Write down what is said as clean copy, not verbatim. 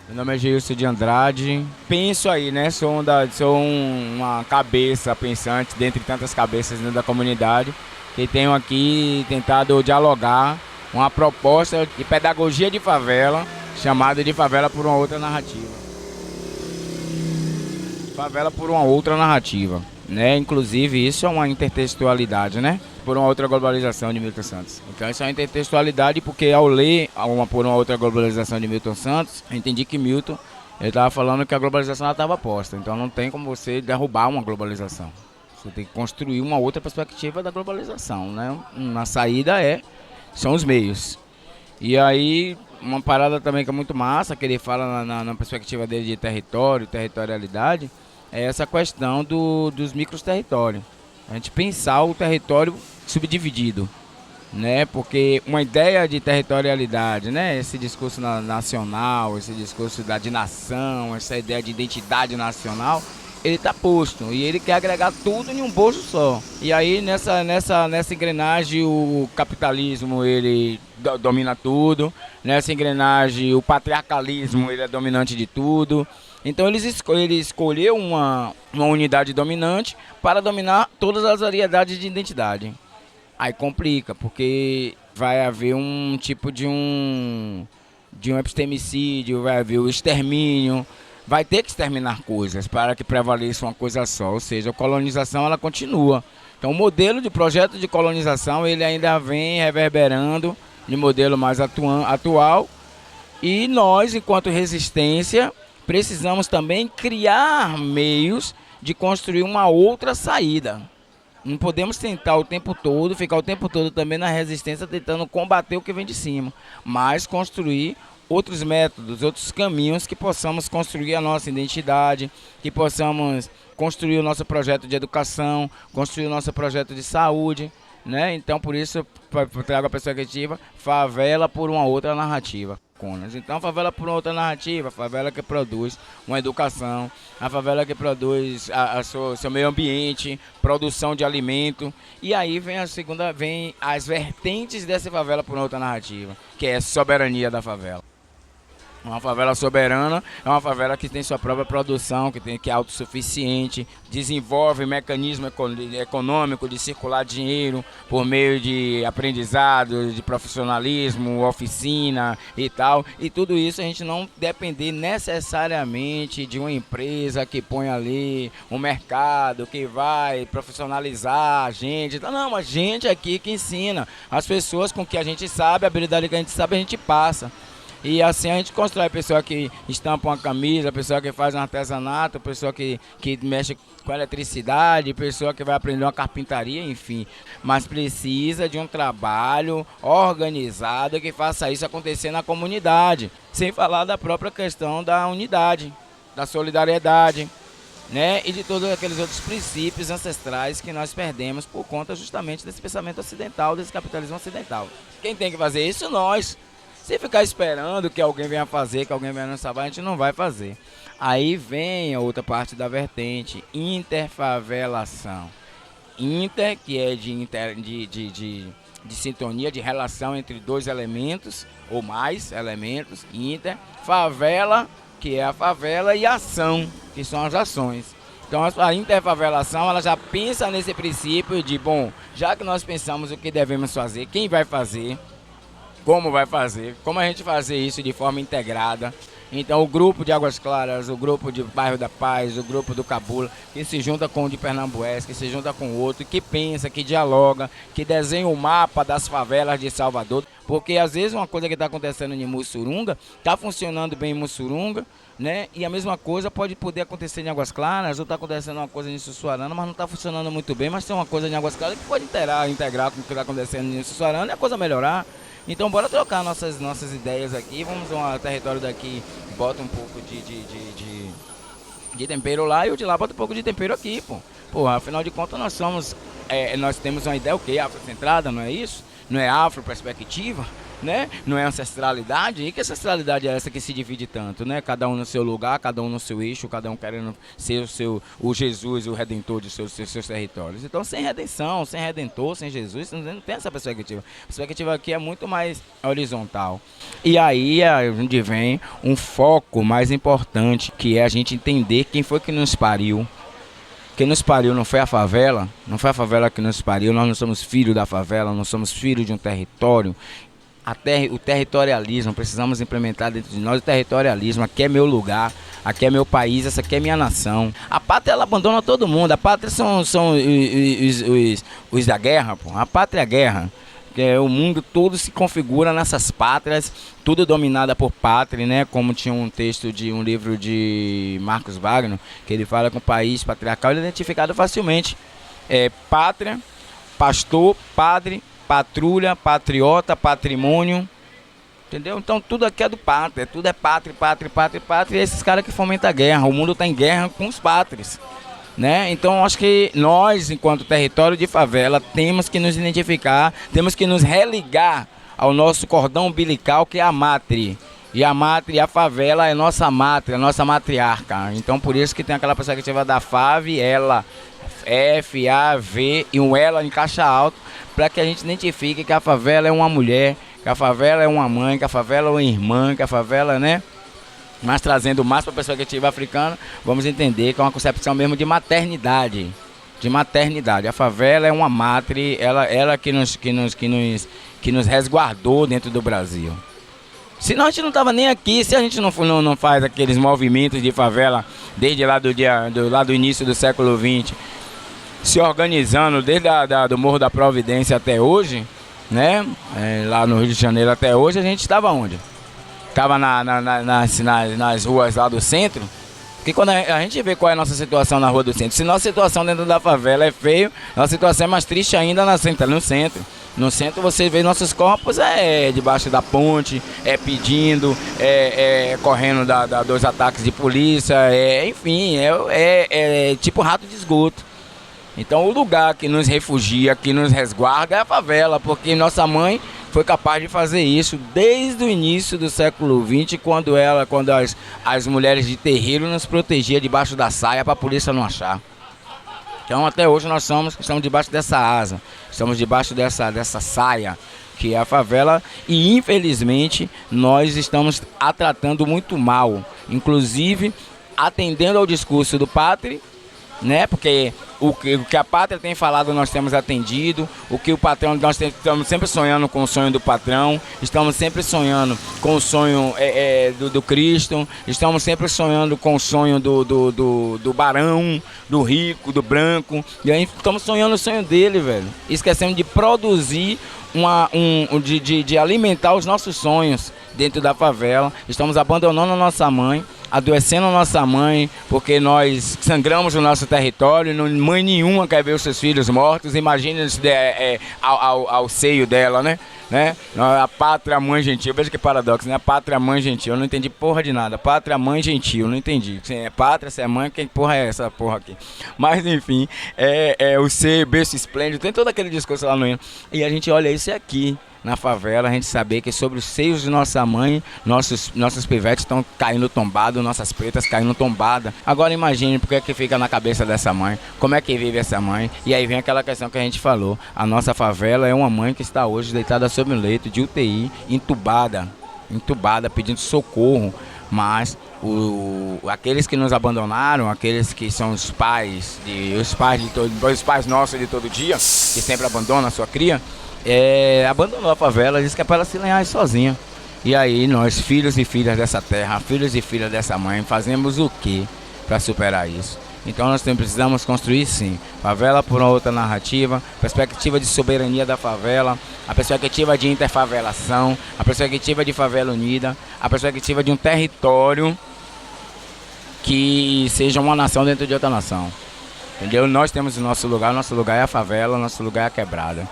Meu nome é Gilson de Andrade. Penso aí, né? Uma cabeça pensante dentre tantas cabeças dentro da comunidade que tenho aqui tentado dialogar uma proposta de pedagogia de favela chamada de Favela por uma Outra Narrativa. Favela por uma outra narrativa, né? Inclusive isso é uma intertextualidade, né? Por uma outra globalização de Milton Santos. Então isso é uma intertextualidade porque ao ler por uma outra globalização de Milton Santos, eu entendi que Milton ele estava falando que a globalização estava posta. Então não tem como você derrubar uma globalização. Você tem que construir uma outra perspectiva da globalização, né? Na saída são os meios. E aí, uma parada também que é muito massa, que ele fala na perspectiva dele de território, territorialidade, é essa questão dos microterritórios. A gente pensar o território subdividido, né? Porque uma ideia de territorialidade, né? Esse discurso nacional, esse discurso de nação, essa ideia de identidade nacional, ele está posto e ele quer agregar tudo em um bolso só. E aí nessa engrenagem o capitalismo ele domina tudo, nessa engrenagem o patriarcalismo ele é dominante de tudo. Então ele escolheu uma unidade dominante para dominar todas as variedades de identidade. Aí complica, porque vai haver um tipo de um epistemicídio, vai haver o extermínio, vai ter que exterminar coisas para que prevaleça uma coisa só, ou seja, a colonização ela continua. Então o modelo de projeto de colonização ele ainda vem reverberando de modelo mais atual e nós, enquanto resistência, precisamos também criar meios de construir uma outra saída. Não podemos tentar o tempo todo, ficar o tempo todo também na resistência tentando combater o que vem de cima, mas construir outros métodos, outros caminhos que possamos construir a nossa identidade, que possamos construir o nosso projeto de educação, construir o nosso projeto de saúde, né? Então, por isso, eu trago a perspectiva favela por uma outra narrativa. Então, a favela por uma outra narrativa, a favela que produz uma educação, a favela que produz seu meio ambiente, produção de alimento. E aí vem as vertentes dessa favela por uma outra narrativa, que é a soberania da favela. Uma favela soberana é uma favela que tem sua própria produção, que é autossuficiente, desenvolve mecanismo econômico de circular dinheiro por meio de aprendizado, de profissionalismo, oficina e tal. E tudo isso a gente não depender necessariamente de uma empresa que põe ali um mercado, que vai profissionalizar a gente. Não, a gente aqui que ensina. As pessoas com que a gente sabe, a habilidade que a gente sabe, a gente passa. E assim a gente constrói a pessoa que estampa uma camisa, a pessoa que faz um artesanato, a pessoa que mexe com eletricidade, a pessoa que vai aprender uma carpintaria, enfim. Mas precisa de um trabalho organizado que faça isso acontecer na comunidade. Sem falar da própria questão da unidade, da solidariedade, né? E de todos aqueles outros princípios ancestrais que nós perdemos por conta justamente desse pensamento ocidental, desse capitalismo ocidental. Quem tem que fazer isso? Nós. Se ficar esperando que alguém venha fazer, que alguém venha nos salvar, a gente não vai fazer. Aí vem a outra parte da vertente, interfavelação. Inter, que é de sintonia, de relação entre dois elementos, ou mais elementos. Inter, favela, que é a favela, e ação, que são as ações. Então a interfavelação, ela já pensa nesse princípio de, bom, já que nós pensamos o que devemos fazer, quem vai fazer, como vai fazer, como a gente fazer isso de forma integrada. Então o grupo de Águas Claras, o grupo de Bairro da Paz, o grupo do Cabula, que se junta com o de Pernambués, que se junta com o outro, que pensa, que dialoga, que desenha o mapa das favelas de Salvador. Porque às vezes uma coisa que está acontecendo em Mussurunga, está funcionando bem em Mussurunga, né? E a mesma coisa pode poder acontecer em Águas Claras, ou está acontecendo uma coisa em Sussuarana, mas não está funcionando muito bem, mas tem uma coisa em Águas Claras que pode integrar com o que está acontecendo em Sussuarana e a coisa melhorar. Então bora trocar nossas ideias aqui, vamos ao território daqui, bota um pouco de tempero lá e o de lá bota um pouco de tempero aqui, pô. Pô, afinal de contas nós temos uma ideia o quê? Afrocentrada, não é isso? Não é afro-perspectiva? né? Não é ancestralidade? E que ancestralidade é essa que se divide tanto, né? Cada um no seu lugar, cada um no seu eixo, cada um querendo ser o Jesus, o redentor de seus territórios. Então, sem redenção, sem redentor, sem Jesus, não tem essa perspectiva. A perspectiva aqui é muito mais horizontal. E aí é onde vem um foco mais importante, que é a gente entender quem foi que nos pariu. Quem nos pariu não foi a favela, não foi a favela que nos pariu, nós não somos filhos da favela, nós somos filhos de um território. O territorialismo, precisamos implementar dentro de nós o territorialismo. Aqui é meu lugar, aqui é meu país, essa aqui é minha nação. A pátria, ela abandona todo mundo. A pátria são os da guerra, pô. A pátria é a guerra. O mundo todo se configura nessas pátrias, tudo dominada por pátria, né? Como tinha um texto de um livro de Marcos Wagner, que ele fala que o país patriarcal ele é identificado facilmente. Pátria, pastor, padre, patrulha, patriota, patrimônio, entendeu? Então tudo aqui é do pátria, tudo é pátria, pátria, pátria, pátria, e esses caras que fomentam a guerra. O mundo está em guerra com os pátrias, né? Então acho que nós, enquanto território de favela, temos que nos identificar, temos que nos religar ao nosso cordão umbilical, que é a mátria. E a mátria, a favela é nossa mátria, nossa matriarca. Então por isso que tem aquela perspectiva da FAV, ela, F-A-V e um ela em caixa alto, para que a gente identifique que a favela é uma mulher, que a favela é uma mãe, que a favela é uma irmã, que a favela, né? Mas trazendo mais para a perspectiva africana, vamos entender que é uma concepção mesmo de maternidade. De maternidade. A favela é uma mátria, ela que nos resguardou dentro do Brasil. Senão a gente não estava nem aqui, se a gente não faz aqueles movimentos de favela desde lá do início do século XX, se organizando desde do Morro da Providência até hoje, né? Lá no Rio de Janeiro até hoje, a gente estava onde? Estava nas ruas lá do centro. Porque quando a gente vê qual é a nossa situação na rua do centro, se nossa situação dentro da favela é feio, nossa situação é mais triste ainda no centro. No centro você vê nossos corpos debaixo da ponte, pedindo, correndo dos ataques de polícia, enfim, tipo rato de esgoto. Então o lugar que nos refugia, que nos resguarda é a favela, porque nossa mãe foi capaz de fazer isso desde o início do século XX, quando as mulheres de terreiro nos protegiam debaixo da saia para a polícia não achar. Então até hoje nós estamos debaixo dessa asa, estamos debaixo dessa saia, que é a favela, e infelizmente nós estamos a tratando muito mal, inclusive atendendo ao discurso do pátria, né? Porque o que a pátria tem falado nós temos atendido, o que o patrão, nós estamos sempre sonhando com o sonho do patrão, estamos sempre sonhando com o sonho do Cristo, estamos sempre sonhando com o sonho do barão, do rico, do branco, e aí estamos sonhando o sonho dele, velho, esquecendo de produzir, de alimentar os nossos sonhos dentro da favela. Estamos abandonando a nossa mãe, adoecendo a nossa mãe, porque nós sangramos o nosso território, mãe nenhuma quer ver os seus filhos mortos, imagina ao seio dela, né? A pátria mãe gentil, veja que paradoxo, né? A pátria mãe gentil, eu não entendi porra de nada, pátria mãe gentil, não entendi, se é pátria, se é mãe, quem porra é essa porra aqui? Mas enfim, o ser berço esplêndido, tem todo aquele discurso lá no hino, e a gente olha isso aqui, na favela, a gente saber que sobre os seios de nossa mãe, nossos pivetes estão caindo tombados, nossas pretas caindo tombadas. Agora imagine porque é que fica na cabeça dessa mãe, como é que vive essa mãe. E aí vem aquela questão que a gente falou, a nossa favela é uma mãe que está hoje deitada sobre um leito de UTI, entubada, pedindo socorro. Mas aqueles que nos abandonaram, aqueles que são os pais nossos de todo dia, que sempre abandonam a sua cria, abandonou a favela, disse que é para ela se lenhar sozinha. E aí nós, filhos e filhas dessa terra, filhos e filhas dessa mãe, fazemos o que para superar isso? Então nós precisamos construir sim, favela por uma outra narrativa, perspectiva de soberania da favela, a perspectiva de interfavelação, a perspectiva de favela unida, a perspectiva de um território que seja uma nação dentro de outra nação. Entendeu? Nós temos o nosso lugar é a favela, o nosso lugar é a quebrada.